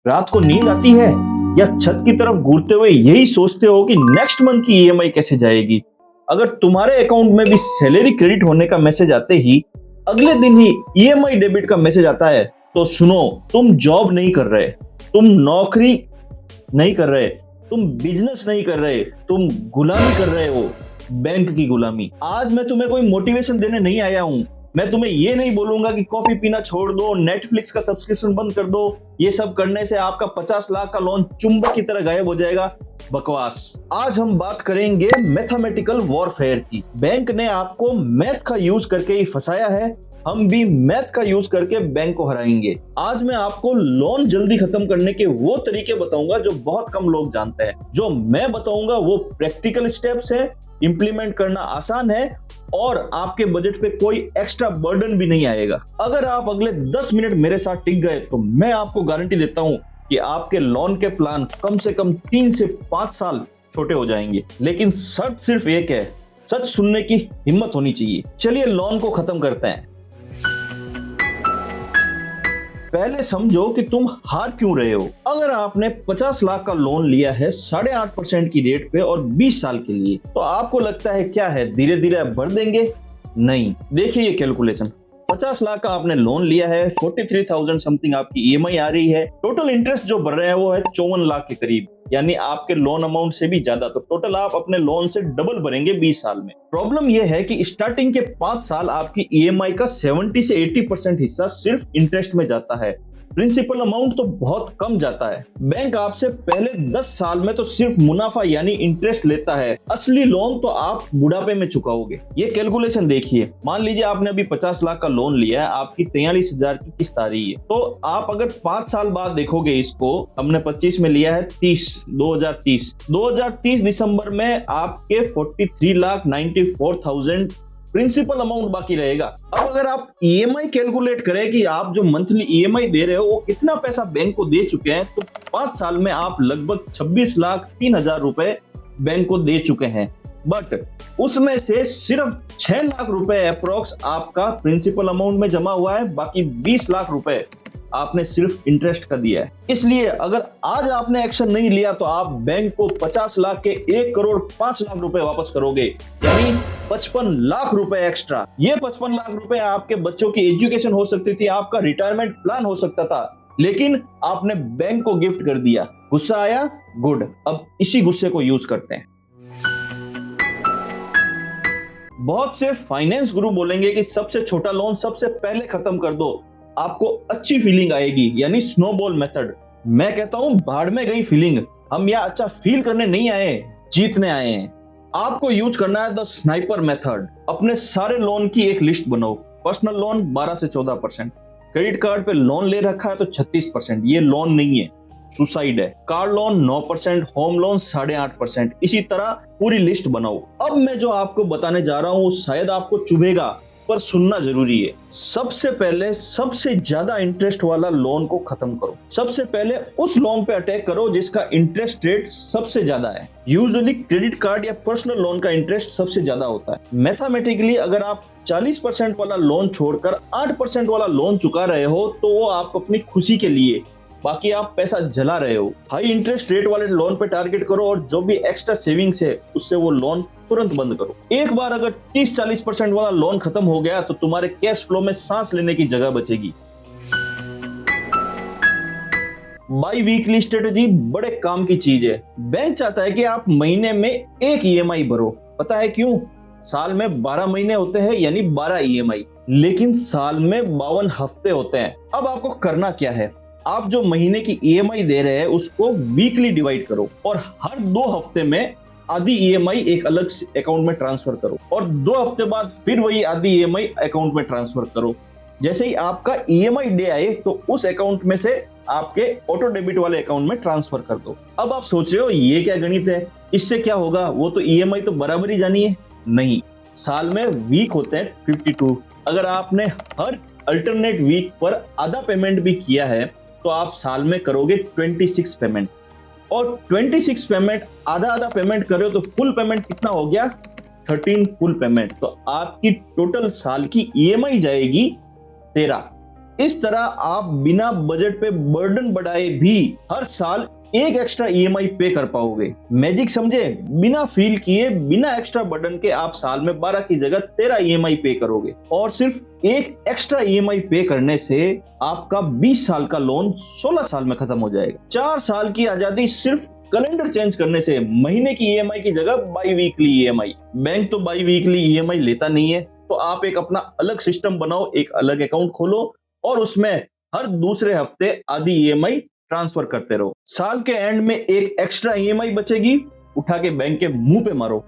रात को नींद आती है या छत की तरफ घूरते हुए यही सोचते हो कि नेक्स्ट मंथ की ईएमआई कैसे जाएगी? अगर तुम्हारे अकाउंट में भी सैलरी क्रेडिट होने का मैसेज आते ही अगले दिन ही ईएमआई डेबिट का मैसेज आता है, तो सुनो, तुम जॉब नहीं कर रहे, तुम नौकरी नहीं कर रहे, तुम बिजनेस नहीं कर रहे, तुम गुलामी कर रहे हो, बैंक की गुलामी। आज मैं तुम्हें कोई मोटिवेशन देने नहीं आया हूं। मैं तुम्हें ये नहीं बोलूंगा कि कॉफी पीना छोड़ दो, नेटफ्लिक्स का सब्सक्रिप्शन बंद कर दो, ये सब करने से आपका 50 लाख का लोन चुंबक की तरह गायब हो जाएगा। बकवास। आज हम बात करेंगे मैथमेटिकल वॉरफेयर की। बैंक ने आपको मैथ का यूज करके ही फंसाया है, हम भी मैथ का यूज करके बैंक को हराएंगे। आज मैं आपको लोन जल्दी खत्म करने के वो तरीके बताऊंगा जो बहुत कम लोग जानते हैं। जो मैं बताऊंगा वो प्रैक्टिकल स्टेप्स है, इंप्लीमेंट करना आसान है और आपके बजट पे कोई एक्स्ट्रा बर्डन भी नहीं आएगा। अगर आप अगले 10 मिनट मेरे साथ टिक गए तो मैं आपको गारंटी देता हूं कि आपके लोन के प्लान कम से कम 3 से 5 साल छोटे हो जाएंगे। लेकिन शर्त सिर्फ एक है, सच सुनने की हिम्मत होनी चाहिए। चलिए लोन को खत्म करते हैं। पहले समझो कि तुम हार क्यों रहे हो। अगर आपने 50 लाख का लोन लिया है 8.5% की रेट पे और 20 साल के लिए, तो आपको लगता है क्या है, धीरे धीरे भर देंगे? नहीं। देखिए ये कैलकुलेशन, 50 लाख का आपने लोन लिया है, 43,000 समथिंग आपकी ईएमआई आ रही है, टोटल इंटरेस्ट जो भर रहे हैं वो है 54 लाख के करीब, यानी आपके लोन अमाउंट से भी ज्यादा। तो टोटल आप अपने लोन से डबल भरेंगे 20 साल में। प्रॉब्लम यह है कि स्टार्टिंग के 5 साल आपकी ईएमआई का 70 से 80% हिस्सा सिर्फ इंटरेस्ट में जाता है, प्रिंसिपल अमाउंट तो बहुत कम जाता है। बैंक आपसे पहले 10 साल में तो सिर्फ मुनाफा यानी इंटरेस्ट लेता है, असली लोन तो आप बुढ़ापे में चुकाओगे। ये कैलकुलेशन देखिए, मान लीजिए आपने अभी 50 लाख का लोन लिया है, आपकी 43,000 की किस्त आ रही है, तो आप अगर 5 साल बाद देखोगे इसको, हमने 25 में लिया है 2030 दिसंबर में आपके 43,94,000 प्रिंसिपल अमाउंट बाकी रहेगा। अब अगर आप ईएमआई कैलकुलेट करें कि आप जो मंथली ईएमआई दे रहे हो वो कितना पैसा बैंक को दे चुके हैं, तो 5 साल में आप लगभग 26,03,000 रुपए बैंक को दे चुके हैं। बट उसमें से सिर्फ 6 लाख रुपए अप्रोक्स आपका प्रिंसिपल अमाउंट में जमा हुआ है, बाकी 20 लाख रुपए आपने सिर्फ इंटरेस्ट का दिया है। इसलिए अगर आज आपने एक्शन नहीं लिया तो आप बैंक को 50 लाख के 1,05,00,000 रुपए वापस करोगे, यानी 55 लाख रुपए एक्स्ट्रा। ये 55 लाख रुपए आपके बच्चों की एजुकेशन हो सकती थी, आपका रिटायरमेंट प्लान हो सकता था, लेकिन आपने बैंक को गिफ्ट कर दिया। गुस्सा आया? गुड। अब इसी गुस्से को यूज करते हैं। बहुत से फाइनेंस गुरु बोलेंगे कि सबसे छोटा लोन सबसे पहले खत्म कर दो, आपको अच्छी फीलिंग आएगी, यानी स्नोबॉल मेथड। मैं कहता हूं भाड़ में गई फीलिंग। हम यहाँ अच्छा फील करने नहीं आए, जीतने आए हैं। आपको यूज करना है द स्नाइपर मेथड। अपने सारे लोन की एक लिस्ट बनाओ। पर्सनल लोन 12 से 14%, क्रेडिट कार्ड पे लोन ले रखा है तो 36%, ये लोन नहीं है, सुसाइड है। कार लोन 9%, होम लोन 8.5%, इसी तरह पूरी लिस्ट बनाओ। अब मैं जो आपको बताने जा रहा हूं शायद आपको चुभेगा, पर सुनना जरूरी है। सबसे पहले सबसे ज्यादा इंटरेस्ट वाला लोन को खत्म करो। सबसे पहले उस लोन पे अटैक करो जिसका इंटरेस्ट रेट सबसे ज्यादा है। यूजुअली क्रेडिट कार्ड या पर्सनल लोन का इंटरेस्ट सबसे ज्यादा होता है। मैथमेटिकली अगर आप 40% वाला लोन छोड़कर 8% वाला लोन चुका रहे हो तो वो आप अपनी खुशी के लिए, बाकी आप पैसा जला रहे हो। हाई इंटरेस्ट रेट वाले लोन पे टारगेट करो और जो भी एक्स्ट्रा सेविंग्स है उससे वो लोन तुरंत बंद करो। एक बार अगर 30-40% वाला लोन खत्म हो गया तो तुम्हारे कैश फ्लो में सांस लेने की जगह बचेगी। बाई वीकली स्ट्रेटेजी बड़े काम की चीज है। बैंक चाहता है कि आप महीने में एक ईएमआई भरो। पता है क्यों? साल में 12 महीने होते हैं, यानी 12 ईएमआई, लेकिन साल में 52 हफ्ते होते हैं। अब आपको करना क्या है, आप जो महीने की ईएमआई दे रहे हैं उसको वीकली डिवाइड करो और हर 2 हफ्ते में आधी ईएमआई एक अलग अकाउंट में ट्रांसफर करो और 2 हफ्ते बाद फिर वही आधी ईएमआई अकाउंट में ट्रांसफर करो। जैसे ही आपका ईएमआई डे आए तो उस अकाउंट में से आपके ऑटो डेबिट वाले अकाउंट में ट्रांसफर कर दो। अब आप सोच रहे हो ये क्या गणित है, इससे क्या होगा, वो तो ईएमआई तो बराबर ही जानी है। नहीं, साल में वीक होते हैं 52। अगर आपने हर अल्टरनेट वीक पर आधा पेमेंट भी किया है तो आप साल में करोगे 26 पेमेंट, और 26 पेमेंट आधा आधा पेमेंट करो तो फुल पेमेंट कितना हो गया? 13 फुल पेमेंट। तो आपकी टोटल साल की ईएमआई जाएगी 13। इस तरह आप बिना बजट पे बर्डन बढ़ाए भी हर साल एक एक्स्ट्रा ईएमआई पे कर पाओगे। मैजिक समझे? बिना फील किए, बिना एक्स्ट्रा बर्डन के आप साल में 12 की जगह 13 ईएमआई पे करोगे और सिर्फ एक एक्स्ट्रा ईएमआई पे करने से आपका 20 साल का लोन 16 साल में खत्म हो जाएगा। 4 साल की आजादी सिर्फ कैलेंडर चेंज करने से। महीने की ईएमआई की जगह बाई वीकली ईएमआई। बैंक तो बाई वीकली ईएमआई लेता नहीं है, तो आप एक अपना अलग सिस्टम बनाओ, एक अलग अकाउंट खोलो और उसमें हर दूसरे हफ्ते आधी ईएमआई ट्रांसफर करते रहो। साल के एंड में एक एक्स्ट्रा ईएमआई बचेगी, उठा के बैंक के मुंह पे मारो।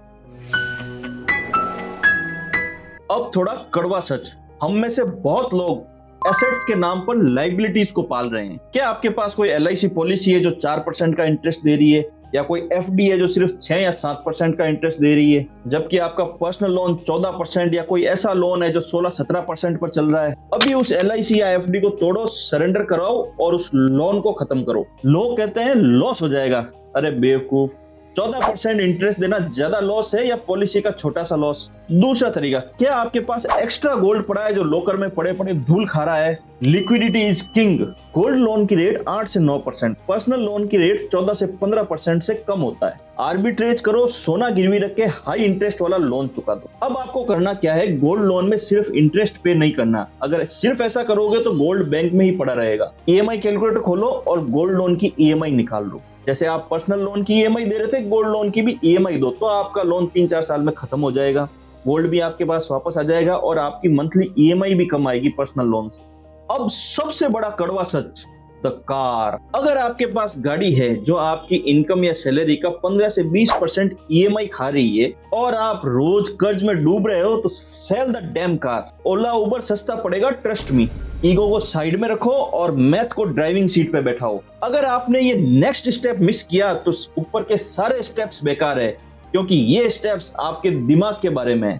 अब थोड़ा कड़वा सच, हम में से बहुत लोग एसेट्स के नाम पर लाइबिलिटीज को पाल रहे हैं। क्या आपके पास कोई एलआईसी पॉलिसी है जो 4% का इंटरेस्ट दे रही है, या कोई एफडी है जो सिर्फ 6 या 7% का इंटरेस्ट दे रही है, जबकि आपका पर्सनल लोन 14% या कोई ऐसा लोन है जो 16-17% पर चल रहा है? अभी उस एलआईसी या एफडी को तोड़ो, सरेंडर कराओ और उस लोन को खत्म करो। लोग कहते हैं लॉस हो जाएगा। अरे बेवकूफ, 14% इंटरेस्ट देना ज्यादा लॉस है या पॉलिसी का छोटा सा लॉस? दूसरा तरीका, क्या आपके पास एक्स्ट्रा गोल्ड पड़ा है जो लॉकर में पड़े पड़े धूल खा रहा है? Liquidity is king. Gold loan की रेट 8 से 9%, पर्सनल लोन की रेट 14 से 15% से कम होता है। आर्बिट्रेज करो, सोना गिरवी रख के हाई इंटरेस्ट वाला लोन चुका दो। अब आपको करना क्या है, गोल्ड लोन में सिर्फ इंटरेस्ट पे नहीं करना। अगर सिर्फ ऐसा करोगे तो गोल्ड बैंक में ही पड़ा रहेगा। ईएमआई कैलकुलेटर खोलो और गोल्ड लोन की ईएमआई निकाल लो। जैसे आप पर्सनल लोन की ईएमआई दे रहे थे, गोल्ड लोन की भी ईएमआई दो, तो आपका लोन 3-4 साल में खत्म हो जाएगा। गोल्ड भी आपके पास वापस आ जाएगा और आपकी मंथली ईएमआई भी कम आएगी पर्सनल लोन से। अब सबसे बड़ा कड़वा सच, द कार। अगर आपके पास गाड़ी है जो आपकी इनकम या सैलरी का 15 से 20% ईएमआई खा रही है और आप रोज कर्ज में डूब रहे हो, तो सेल द डैम कार। ओला उबर सस्ता पड़ेगा, ट्रस्ट मी। ईगो को साइड में रखो और मैथ को ड्राइविंग सीट पे बैठाओ। अगर आपने ये नेक्स्ट स्टेप मिस किया तो ऊपर के सारे स्टेप्स बेकार है, क्योंकि ये स्टेप्स आपके दिमाग के बारे में है।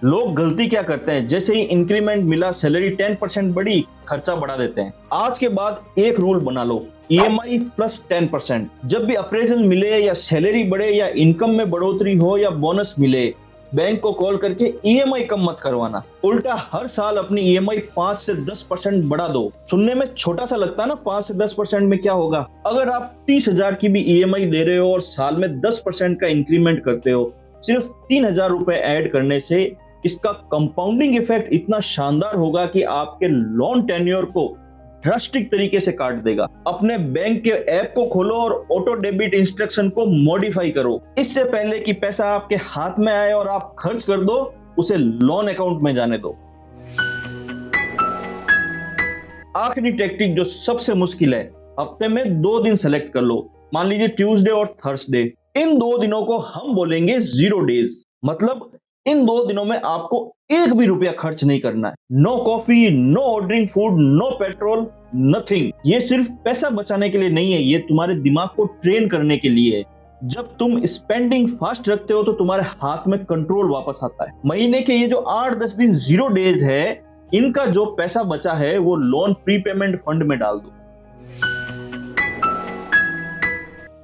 लोग गलती क्या करते हैं, जैसे ही इंक्रीमेंट मिला, सैलरी 10% बढ़ी, खर्चा बढ़ा देते हैं। आज के बाद एक रूल बना लो, ईएमआई प्लस 10%। जब भी अप्रेजल मिले या सैलरी बढ़े या इनकम में बढ़ोतरी हो या बोनस मिले, बैंक को कॉल करके ईएमआई कम मत करवाना। उल्टा हर साल अपनी ईएमआई 5 से 10% बढ़ा दो। सुनने में छोटा सा लगता है ना, 5 से 10% में क्या होगा? अगर आप 30,000 की भी ईएमआई दे रहे हो और साल में 10% का इंक्रीमेंट करते हो, सिर्फ 3,000 रुपए ऐड करने से इसका कंपाउंडिंग इफेक्ट इतना शानदार होगा कि आपके लोन टेन्योर को ड्रास्टिक तरीके से काट देगा। अपने बैंक के ऐप को खोलो और ऑटो डेबिट इंस्ट्रक्शन को मॉडिफाई करो। इससे पहले कि पैसा आपके हाथ में आए और आप खर्च कर दो, उसे लोन अकाउंट में जाने दो। आखिरी टेक्निक जो सबसे मुश्किल है, हफ्ते में 2 दिन सेलेक्ट कर लो। मान लीजिए ट्यूसडे और थर्सडे। इन 2 दिनों को हम बोलेंगे 0 डेज। मतलब इन 2 दिनों में आपको एक भी रुपया खर्च नहीं करना है। No coffee, no ordering food, no petrol, nothing. ये सिर्फ पैसा बचाने के लिए नहीं है, ये तुम्हारे दिमाग को ट्रेन करने के लिए है। जब तुम स्पेंडिंग फास्ट रखते हो तो तुम्हारे हाथ में कंट्रोल वापस आता है। महीने के ये जो 8-10 दिन 0 डेज है, इनका जो पैसा बचा है वो लोन प्रीपेमेंट फंड में डाल दो।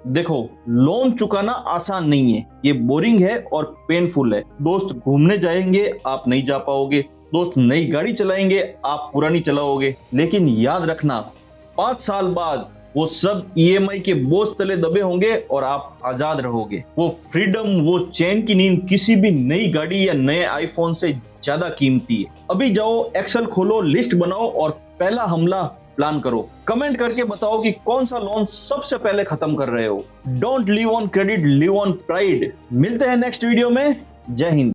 देखो, लोन चुकाना आसान नहीं है, ये बोरिंग है और पेनफुल है। दोस्त घूमने जाएंगे, आप नहीं जा पाओगे। दोस्त नई गाड़ी चलाएंगे, आप पुरानी चलाओगे। लेकिन याद रखना, 5 साल बाद वो सब ईएमआई के बोझ तले दबे होंगे और आप आजाद रहोगे। वो फ्रीडम, वो चैन की नींद किसी भी नई गाड़ी या नए आईफोन से ज्यादा कीमती है। अभी जाओ, एक्सेल खोलो, लिस्ट बनाओ और पहला हमला प्लान करो। कमेंट करके बताओ कि कौन सा लोन सबसे पहले खत्म कर रहे हो। Don't live on credit, live on pride. मिलते हैं नेक्स्ट वीडियो में। जय हिंद।